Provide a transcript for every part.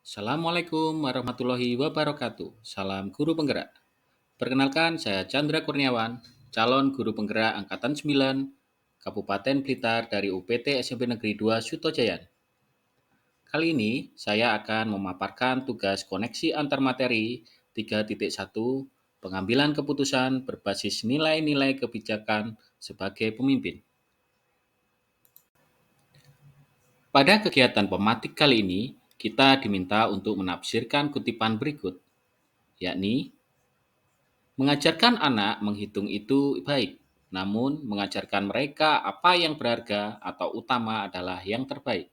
Assalamualaikum warahmatullahi wabarakatuh. Salam guru penggerak. Perkenalkan, saya Chandra Kurniawan, calon guru penggerak Angkatan 9, Kabupaten Blitar dari UPT SMP Negeri 2 Sutojayan. Kali ini, saya akan memaparkan tugas koneksi antar materi 3.1 pengambilan keputusan berbasis nilai-nilai kebijakan sebagai pemimpin. Pada kegiatan pematik kali ini, kita diminta untuk menafsirkan kutipan berikut, yakni mengajarkan anak menghitung itu baik, namun mengajarkan mereka apa yang berharga atau utama adalah yang terbaik.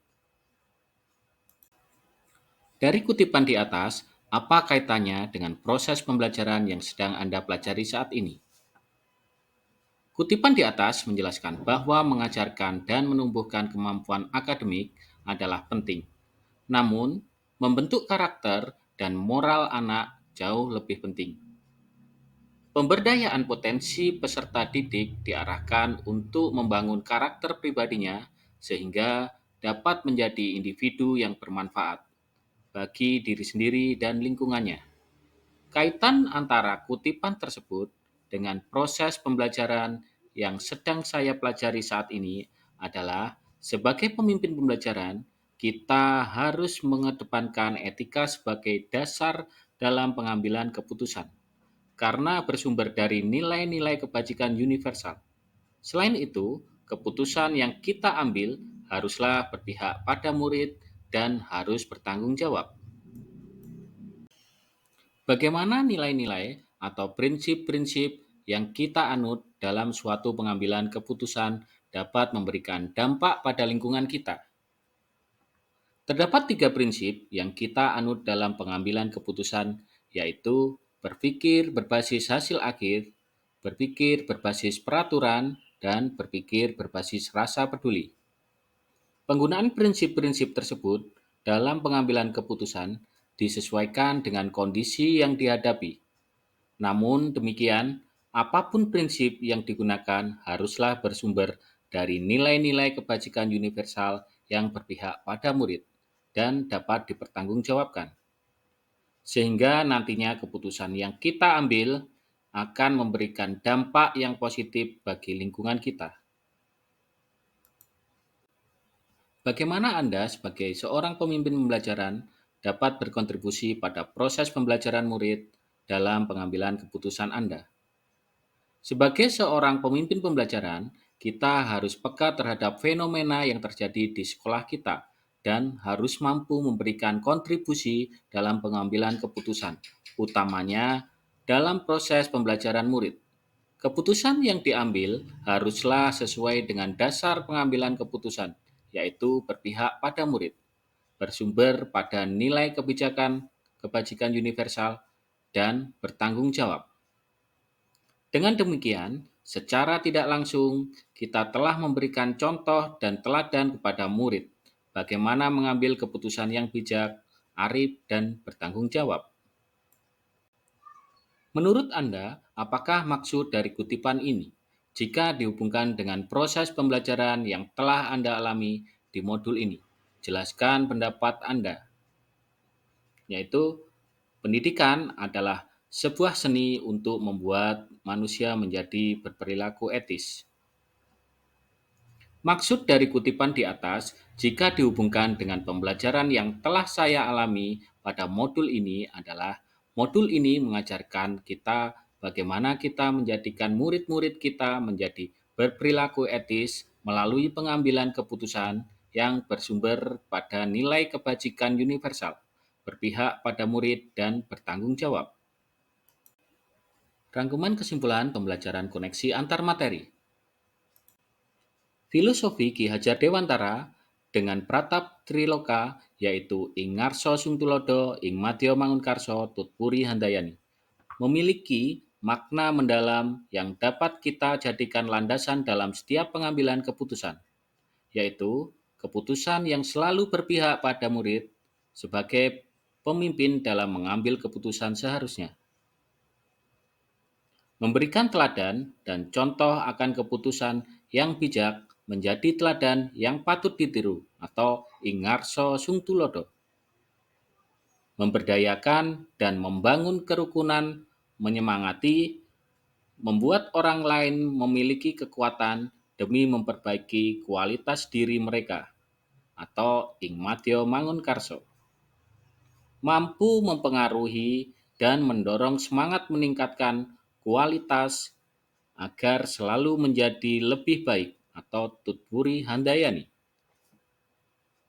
Dari kutipan di atas, apa kaitannya dengan proses pembelajaran yang sedang Anda pelajari saat ini? Kutipan di atas menjelaskan bahwa mengajarkan dan menumbuhkan kemampuan akademik adalah penting. Namun, membentuk karakter dan moral anak jauh lebih penting. Pemberdayaan potensi peserta didik diarahkan untuk membangun karakter pribadinya sehingga dapat menjadi individu yang bermanfaat bagi diri sendiri dan lingkungannya. Kaitan antara kutipan tersebut dengan proses pembelajaran yang sedang saya pelajari saat ini adalah sebagai pemimpin pembelajaran, kita harus mengedepankan etika sebagai dasar dalam pengambilan keputusan karena bersumber dari nilai-nilai kebajikan universal. Selain itu, keputusan yang kita ambil haruslah berpihak pada murid dan harus bertanggung jawab. Bagaimana nilai-nilai atau prinsip-prinsip yang kita anut dalam suatu pengambilan keputusan dapat memberikan dampak pada lingkungan kita? Terdapat tiga prinsip yang kita anut dalam pengambilan keputusan, yaitu berpikir berbasis hasil akhir, berpikir berbasis peraturan, dan berpikir berbasis rasa peduli. Penggunaan prinsip-prinsip tersebut dalam pengambilan keputusan disesuaikan dengan kondisi yang dihadapi. Namun demikian, apapun prinsip yang digunakan haruslah bersumber dari nilai-nilai kebajikan universal yang berpihak pada murid dan dapat dipertanggungjawabkan. Sehingga nantinya keputusan yang kita ambil akan memberikan dampak yang positif bagi lingkungan kita. Bagaimana Anda sebagai seorang pemimpin pembelajaran dapat berkontribusi pada proses pembelajaran murid dalam pengambilan keputusan Anda? Sebagai seorang pemimpin pembelajaran, kita harus peka terhadap fenomena yang terjadi di sekolah kita dan harus mampu memberikan kontribusi dalam pengambilan keputusan, utamanya dalam proses pembelajaran murid. Keputusan yang diambil haruslah sesuai dengan dasar pengambilan keputusan, yaitu berpihak pada murid, bersumber pada nilai kebajikan universal, dan bertanggung jawab. Dengan demikian, secara tidak langsung kita telah memberikan contoh dan teladan kepada murid bagaimana mengambil keputusan yang bijak, arif, dan bertanggung jawab. Menurut Anda, apakah maksud dari kutipan ini jika dihubungkan dengan proses pembelajaran yang telah Anda alami di modul ini? Jelaskan pendapat Anda, yaitu pendidikan adalah sebuah seni untuk membuat manusia menjadi berperilaku etis. Maksud dari kutipan di atas, jika dihubungkan dengan pembelajaran yang telah saya alami pada modul ini adalah modul ini mengajarkan kita bagaimana kita menjadikan murid-murid kita menjadi berperilaku etis melalui pengambilan keputusan yang bersumber pada nilai kebajikan universal, berpihak pada murid dan bertanggung jawab. Rangkuman kesimpulan pembelajaran koneksi antar materi. Filosofi Ki Hajar Dewantara dengan Pratap Triloka yaitu ing ngarsa sungtulodo ing madya mangunkarsa tutpuri handayani memiliki makna mendalam yang dapat kita jadikan landasan dalam setiap pengambilan keputusan, yaitu keputusan yang selalu berpihak pada murid sebagai pemimpin dalam mengambil keputusan seharusnya. Memberikan teladan dan contoh akan keputusan yang bijak menjadi teladan yang patut ditiru atau ingarso sungtulodo. memberdayakan, dan membangun kerukunan, menyemangati, membuat orang lain memiliki kekuatan demi memperbaiki kualitas diri mereka, atau Ing Mateo Mangunkarso, mampu mempengaruhi dan mendorong semangat meningkatkan kualitas agar selalu menjadi lebih baik, atau Tutpuri Handayani.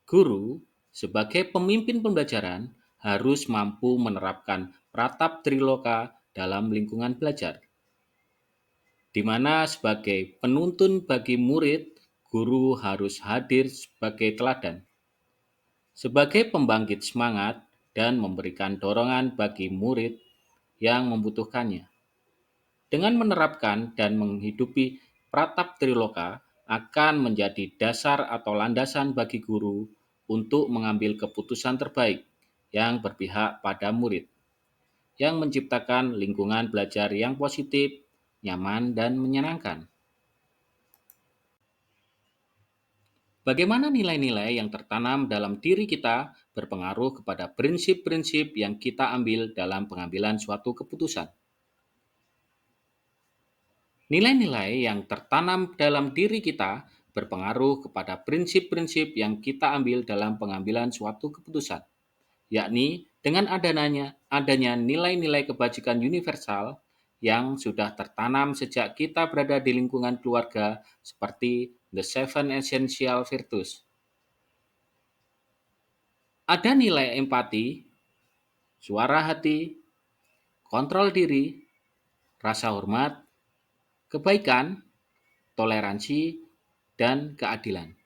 Guru, sebagai pemimpin pembelajaran, harus mampu menerapkan pratap triloka dalam lingkungan belajar, di mana sebagai penuntun bagi murid, guru harus hadir sebagai teladan, sebagai pembangkit semangat, dan memberikan dorongan bagi murid yang membutuhkannya. Dengan menerapkan dan menghidupi pratap triloka akan menjadi dasar atau landasan bagi guru untuk mengambil keputusan terbaik yang berpihak pada murid, yang menciptakan lingkungan belajar yang positif, nyaman, dan menyenangkan. Bagaimana nilai-nilai yang tertanam dalam diri kita berpengaruh kepada prinsip-prinsip yang kita ambil dalam pengambilan suatu keputusan. Nilai-nilai yang tertanam dalam diri kita berpengaruh kepada prinsip-prinsip yang kita ambil dalam pengambilan suatu keputusan, yakni dengan adanya nilai-nilai kebajikan universal yang sudah tertanam sejak kita berada di lingkungan keluarga, seperti The Seven Essential Virtues. Ada nilai empati, suara hati, kontrol diri, rasa hormat, kebaikan, toleransi, dan keadilan.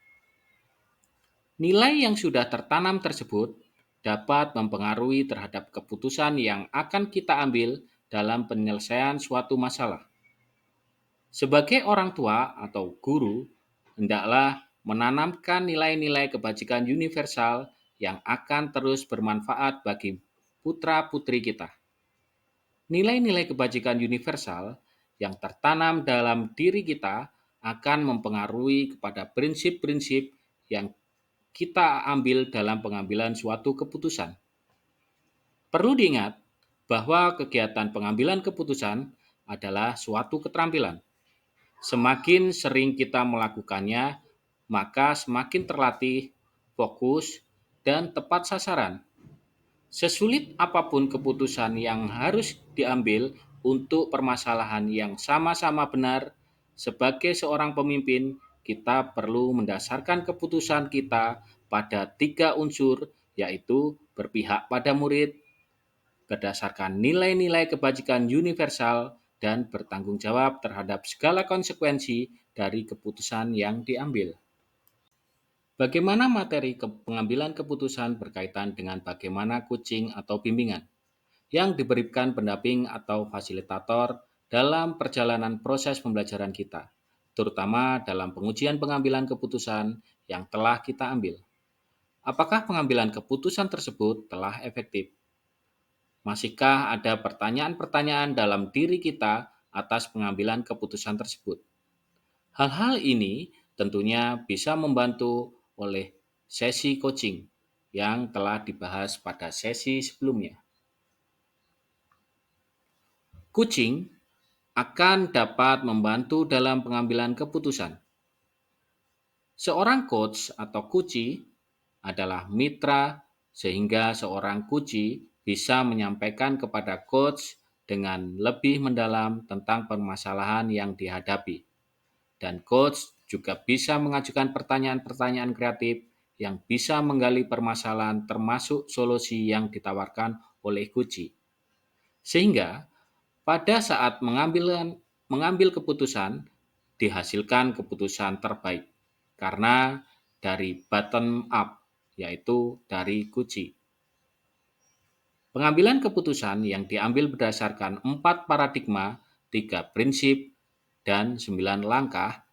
Nilai yang sudah tertanam tersebut dapat mempengaruhi terhadap keputusan yang akan kita ambil dalam penyelesaian suatu masalah. Sebagai orang tua atau guru, hendaklah menanamkan nilai-nilai kebajikan universal yang akan terus bermanfaat bagi putra-putri kita. Nilai-nilai kebajikan universal yang tertanam dalam diri kita akan mempengaruhi kepada prinsip-prinsip yang kita ambil dalam pengambilan suatu keputusan. Perlu diingat bahwa kegiatan pengambilan keputusan adalah suatu keterampilan. Semakin sering kita melakukannya, maka semakin terlatih, fokus, dan tepat sasaran. Sesulit apapun keputusan yang harus diambil untuk permasalahan yang sama-sama benar, sebagai seorang pemimpin, kita perlu mendasarkan keputusan kita pada 3 unsur, yaitu berpihak pada murid, berdasarkan nilai-nilai kebajikan universal, dan bertanggung jawab terhadap segala konsekuensi dari keputusan yang diambil. Bagaimana materi pengambilan keputusan berkaitan dengan bagaimana coaching atau bimbingan yang diberikan pendamping atau fasilitator dalam perjalanan proses pembelajaran kita, terutama dalam pengujian pengambilan keputusan yang telah kita ambil. Apakah pengambilan keputusan tersebut telah efektif? Masihkah ada pertanyaan-pertanyaan dalam diri kita atas pengambilan keputusan tersebut? Hal-hal ini tentunya bisa membantu oleh sesi coaching yang telah dibahas pada sesi sebelumnya. Coaching akan dapat membantu dalam pengambilan keputusan. Seorang coach atau coachee adalah mitra, sehingga seorang coachee bisa menyampaikan kepada coach dengan lebih mendalam tentang permasalahan yang dihadapi. Dan coach juga bisa mengajukan pertanyaan-pertanyaan kreatif yang bisa menggali permasalahan termasuk solusi yang ditawarkan oleh coachee. Sehingga pada saat mengambil keputusan, dihasilkan keputusan terbaik karena dari bottom up, yaitu dari coachee. Pengambilan keputusan yang diambil berdasarkan 4 paradigma, 3 prinsip, dan 9 langkah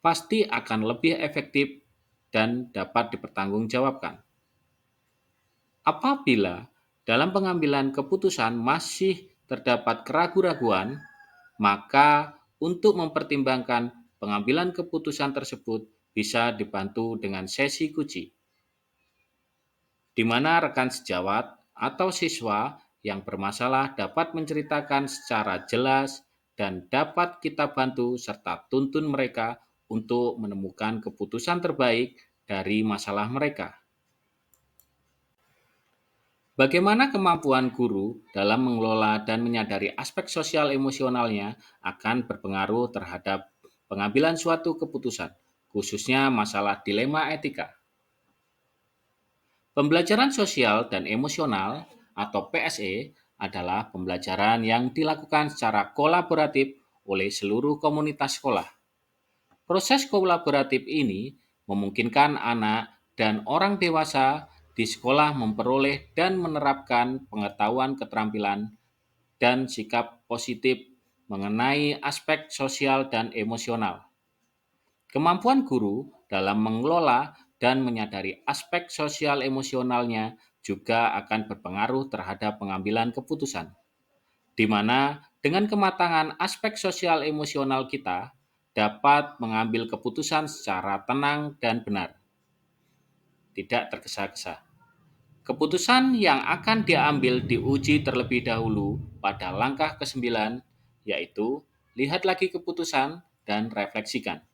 pasti akan lebih efektif dan dapat dipertanggungjawabkan. Apabila dalam pengambilan keputusan masih terdapat keraguan-raguan, maka untuk mempertimbangkan pengambilan keputusan tersebut bisa dibantu dengan sesi coaching, di mana rekan sejawat atau siswa yang bermasalah dapat menceritakan secara jelas dan dapat kita bantu serta tuntun mereka untuk menemukan keputusan terbaik dari masalah mereka. Bagaimana kemampuan guru dalam mengelola dan menyadari aspek sosial emosionalnya akan berpengaruh terhadap pengambilan suatu keputusan, khususnya masalah dilema etika. Pembelajaran sosial dan emosional atau PSE adalah pembelajaran yang dilakukan secara kolaboratif oleh seluruh komunitas sekolah. Proses kolaboratif ini memungkinkan anak dan orang dewasa di sekolah memperoleh dan menerapkan pengetahuan keterampilan dan sikap positif mengenai aspek sosial dan emosional. Kemampuan guru dalam mengelola dan menyadari aspek sosial emosionalnya juga akan berpengaruh terhadap pengambilan keputusan, di mana dengan kematangan aspek sosial emosional kita dapat mengambil keputusan secara tenang dan benar, tidak tergesa-gesa. Keputusan yang akan diambil diuji terlebih dahulu pada langkah ke-9, yaitu lihat lagi keputusan dan refleksikan.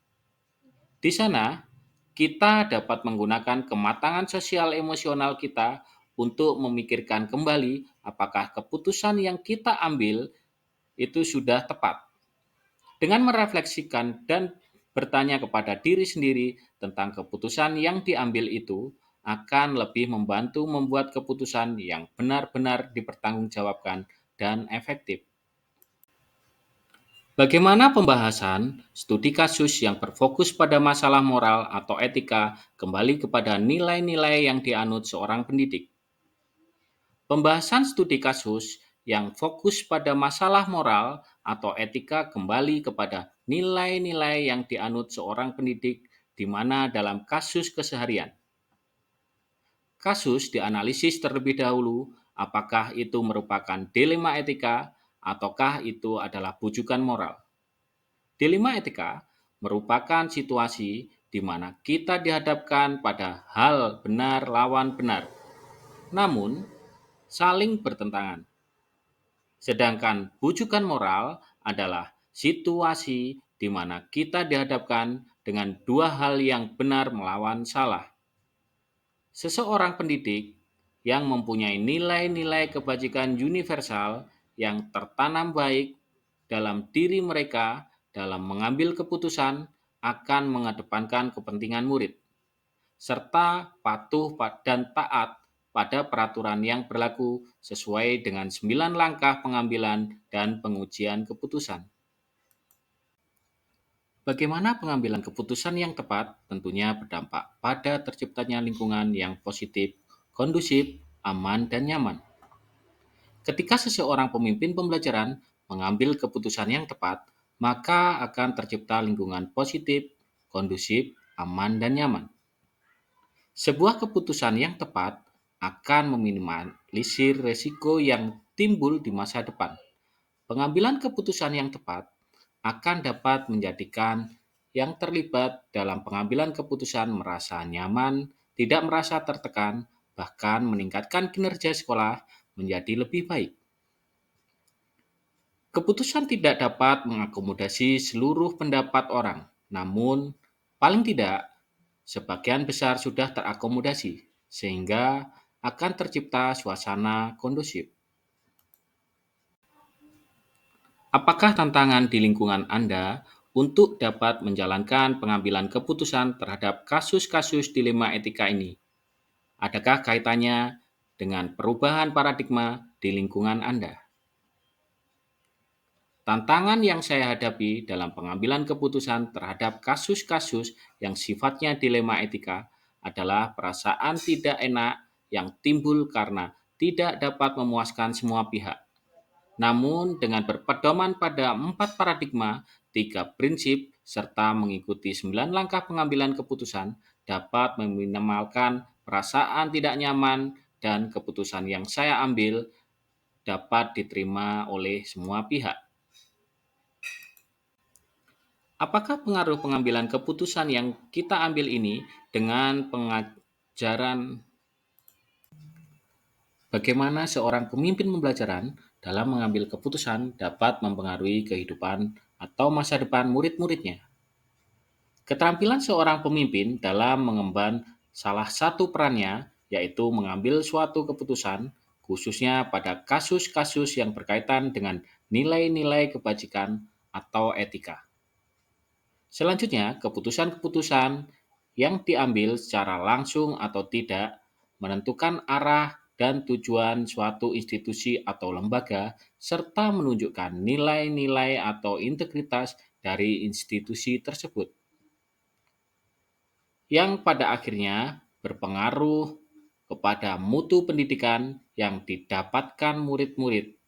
Di sana, kita dapat menggunakan kematangan sosial emosional kita untuk memikirkan kembali apakah keputusan yang kita ambil itu sudah tepat. Dengan merefleksikan dan bertanya kepada diri sendiri tentang keputusan yang diambil itu, akan lebih membantu membuat keputusan yang benar-benar dipertanggungjawabkan dan efektif. Bagaimana pembahasan studi kasus yang berfokus pada masalah moral atau etika kembali kepada nilai-nilai yang dianut seorang pendidik? Pembahasan studi kasus yang fokus pada masalah moral atau etika kembali kepada nilai-nilai yang dianut seorang pendidik di mana dalam kasus keseharian. Kasus dianalisis terlebih dahulu apakah itu merupakan dilema etika ataukah itu adalah bujukan moral. Dilema etika merupakan situasi di mana kita dihadapkan pada hal benar lawan benar, namun saling bertentangan. Sedangkan bujukan moral adalah situasi di mana kita dihadapkan dengan dua hal yang benar melawan salah. Seseorang pendidik yang mempunyai nilai-nilai kebajikan universal yang tertanam baik dalam diri mereka dalam mengambil keputusan akan mengedepankan kepentingan murid, serta patuh dan taat pada peraturan yang berlaku sesuai dengan 9 langkah pengambilan dan pengujian keputusan. Bagaimana pengambilan keputusan yang tepat tentunya berdampak pada terciptanya lingkungan yang positif, kondusif, aman, dan nyaman. Ketika seseorang pemimpin pembelajaran mengambil keputusan yang tepat, maka akan tercipta lingkungan positif, kondusif, aman, dan nyaman. Sebuah keputusan yang tepat akan meminimalisir risiko yang timbul di masa depan. Pengambilan keputusan yang tepat akan dapat menjadikan yang terlibat dalam pengambilan keputusan merasa nyaman, tidak merasa tertekan, bahkan meningkatkan kinerja sekolah menjadi lebih baik. Keputusan tidak dapat mengakomodasi seluruh pendapat orang, namun paling tidak sebagian besar sudah terakomodasi, sehingga akan tercipta suasana kondusif. Apakah tantangan di lingkungan Anda untuk dapat menjalankan pengambilan keputusan terhadap kasus-kasus dilema etika ini? Adakah kaitannya dengan perubahan paradigma di lingkungan Anda? Tantangan yang saya hadapi dalam pengambilan keputusan terhadap kasus-kasus yang sifatnya dilema etika adalah perasaan tidak enak yang timbul karena tidak dapat memuaskan semua pihak. Namun, dengan berpedoman pada 4 paradigma, 3 prinsip, serta mengikuti 9 langkah pengambilan keputusan, dapat meminimalkan perasaan tidak nyaman dan keputusan yang saya ambil dapat diterima oleh semua pihak. Apakah pengaruh pengambilan keputusan yang kita ambil ini dengan pengajaran Bagaimana seorang pemimpin pembelajaran dalam mengambil keputusan dapat mempengaruhi kehidupan atau masa depan murid-muridnya. Keterampilan seorang pemimpin dalam mengemban salah satu perannya, yaitu mengambil suatu keputusan, khususnya pada kasus-kasus yang berkaitan dengan nilai-nilai kebajikan atau etika. Selanjutnya, keputusan-keputusan yang diambil secara langsung atau tidak menentukan arah dan tujuan suatu institusi atau lembaga, serta menunjukkan nilai-nilai atau integritas dari institusi tersebut, yang pada akhirnya berpengaruh kepada mutu pendidikan yang didapatkan murid-murid.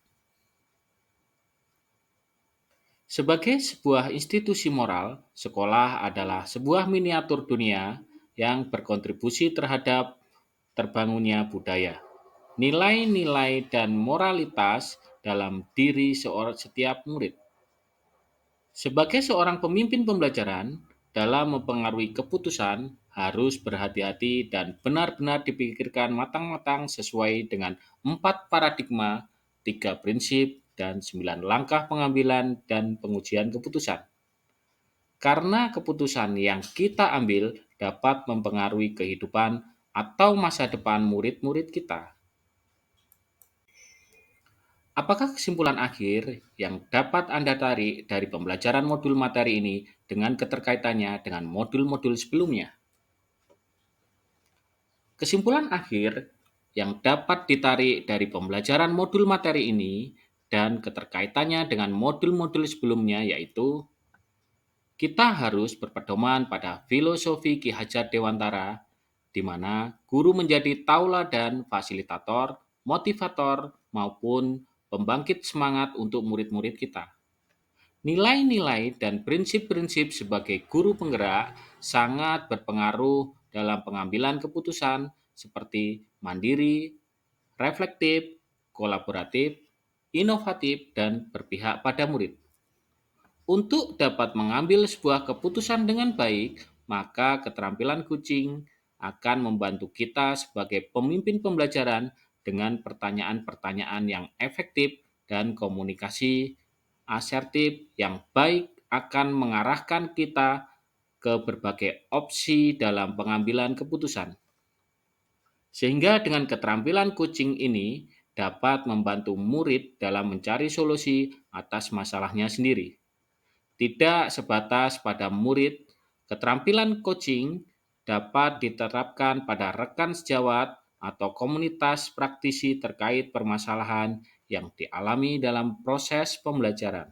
Sebagai sebuah institusi moral, sekolah adalah sebuah miniatur dunia yang berkontribusi terhadap terbangunnya budaya, nilai-nilai, dan moralitas dalam diri setiap murid. Sebagai seorang pemimpin pembelajaran, dalam mempengaruhi keputusan harus berhati-hati dan benar-benar dipikirkan matang-matang sesuai dengan 4 paradigma, 3 prinsip, dan 9 langkah pengambilan dan pengujian keputusan. Karena keputusan yang kita ambil dapat mempengaruhi kehidupan atau masa depan murid-murid kita. Apakah kesimpulan akhir yang dapat Anda tarik dari pembelajaran modul materi ini dengan keterkaitannya dengan modul-modul sebelumnya? Kesimpulan akhir yang dapat ditarik dari pembelajaran modul materi ini dan keterkaitannya dengan modul-modul sebelumnya yaitu kita harus berpedoman pada filosofi Ki Hajar Dewantara, di mana guru menjadi tauladan fasilitator, motivator, maupun pembangkit semangat untuk murid-murid kita. Nilai-nilai dan prinsip-prinsip sebagai guru penggerak sangat berpengaruh dalam pengambilan keputusan seperti mandiri, reflektif, kolaboratif, inovatif, dan berpihak pada murid. Untuk dapat mengambil sebuah keputusan dengan baik, maka keterampilan coaching akan membantu kita sebagai pemimpin pembelajaran dengan pertanyaan-pertanyaan yang efektif dan komunikasi asertif yang baik akan mengarahkan kita ke berbagai opsi dalam pengambilan keputusan. Sehingga dengan keterampilan coaching ini dapat membantu murid dalam mencari solusi atas masalahnya sendiri. Tidak sebatas pada murid, keterampilan coaching dapat diterapkan pada rekan sejawat atau komunitas praktisi terkait permasalahan yang dialami dalam proses pembelajaran.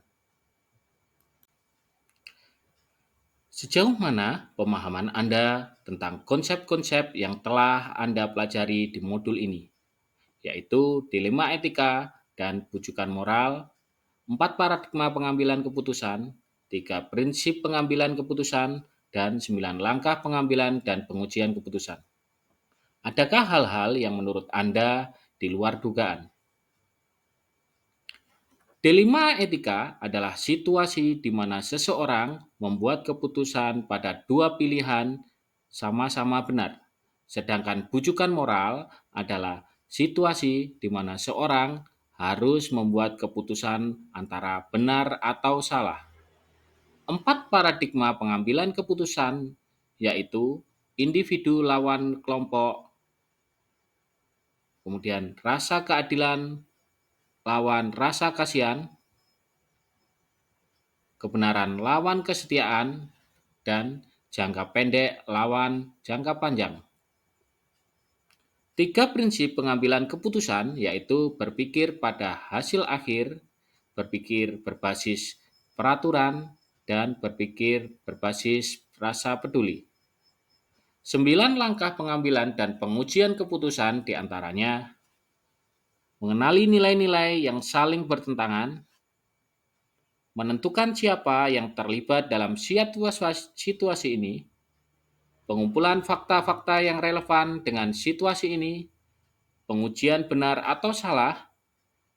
Sejauh mana pemahaman Anda tentang konsep-konsep yang telah Anda pelajari di modul ini, yaitu dilema etika dan bujukan moral, 4 paradigma pengambilan keputusan, 3 prinsip pengambilan keputusan, dan 9 langkah pengambilan dan pengujian keputusan. Adakah hal-hal yang menurut Anda di luar dugaan? Dilema etika adalah situasi di mana seseorang membuat keputusan pada dua pilihan sama-sama benar, sedangkan bujukan moral adalah situasi di mana seorang harus membuat keputusan antara benar atau salah. 4 paradigma pengambilan keputusan yaitu individu lawan kelompok, kemudian rasa keadilan lawan rasa kasihan, kebenaran lawan kesetiaan, dan jangka pendek lawan jangka panjang. 3 prinsip pengambilan keputusan yaitu berpikir pada hasil akhir, berpikir berbasis peraturan, dan berpikir berbasis rasa peduli. 9 langkah pengambilan dan pengujian keputusan diantaranya mengenali nilai-nilai yang saling bertentangan, menentukan siapa yang terlibat dalam situasi ini, pengumpulan fakta-fakta yang relevan dengan situasi ini, pengujian benar atau salah,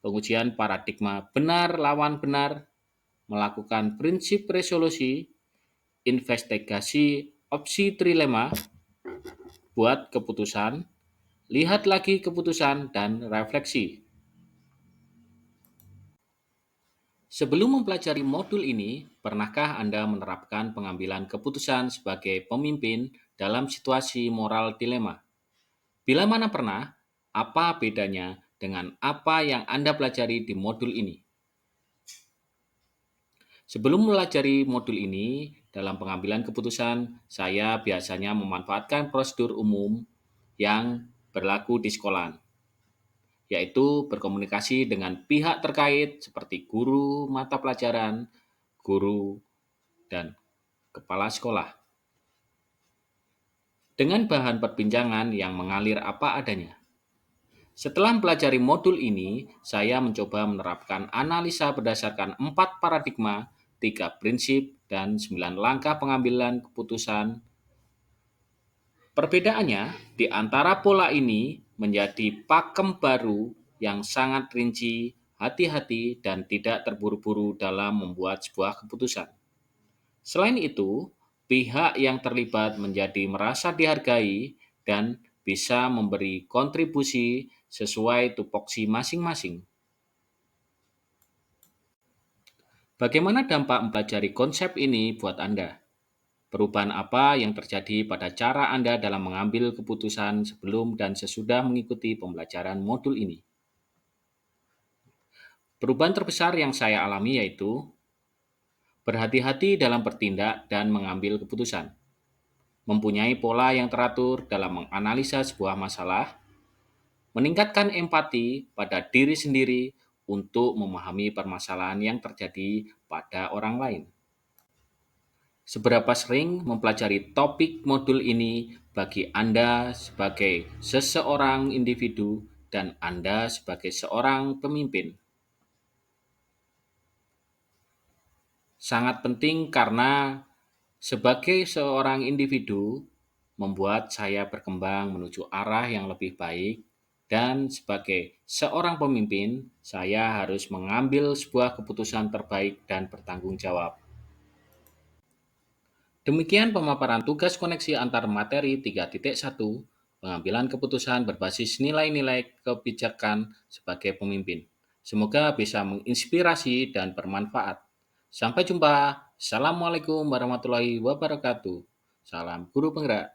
pengujian paradigma benar lawan benar, melakukan prinsip resolusi, investigasi opsi trilema, buat keputusan, Lihat lagi keputusan dan refleksi. Sebelum mempelajari modul ini, pernahkah Anda menerapkan pengambilan keputusan sebagai pemimpin dalam situasi moral dilema? Bila mana pernah, apa bedanya dengan apa yang Anda pelajari di modul ini? Sebelum mempelajari modul ini, dalam pengambilan keputusan, saya biasanya memanfaatkan prosedur umum yang berlaku di sekolah, yaitu berkomunikasi dengan pihak terkait seperti guru mata pelajaran, guru, dan kepala sekolah. Dengan bahan perbincangan yang mengalir apa adanya. Setelah mempelajari modul ini, saya mencoba menerapkan analisa berdasarkan 4 paradigma, 3 prinsip, dan 9 langkah pengambilan keputusan. Perbedaannya di antara pola ini menjadi pakem baru yang sangat rinci, hati-hati, dan tidak terburu-buru dalam membuat sebuah keputusan. Selain itu, pihak yang terlibat menjadi merasa dihargai dan bisa memberi kontribusi sesuai tupoksi masing-masing. Bagaimana dampak mempelajari konsep ini buat Anda? Perubahan apa yang terjadi pada cara Anda dalam mengambil keputusan sebelum dan sesudah mengikuti pembelajaran modul ini? Perubahan terbesar yang saya alami yaitu berhati-hati dalam bertindak dan mengambil keputusan, mempunyai pola yang teratur dalam menganalisa sebuah masalah, meningkatkan empati pada diri sendiri untuk memahami permasalahan yang terjadi pada orang lain. Seberapa sering mempelajari topik modul ini bagi Anda sebagai seseorang individu dan Anda sebagai seorang pemimpin? Sangat penting karena sebagai seorang individu membuat saya berkembang menuju arah yang lebih baik dan sebagai seorang pemimpin saya harus mengambil sebuah keputusan terbaik dan bertanggung jawab. Demikian pemaparan tugas koneksi antar materi 3.1, pengambilan keputusan berbasis nilai-nilai kebijakan sebagai pemimpin. Semoga bisa menginspirasi dan bermanfaat. Sampai jumpa. Assalamualaikum warahmatullahi wabarakatuh. Salam guru penggerak.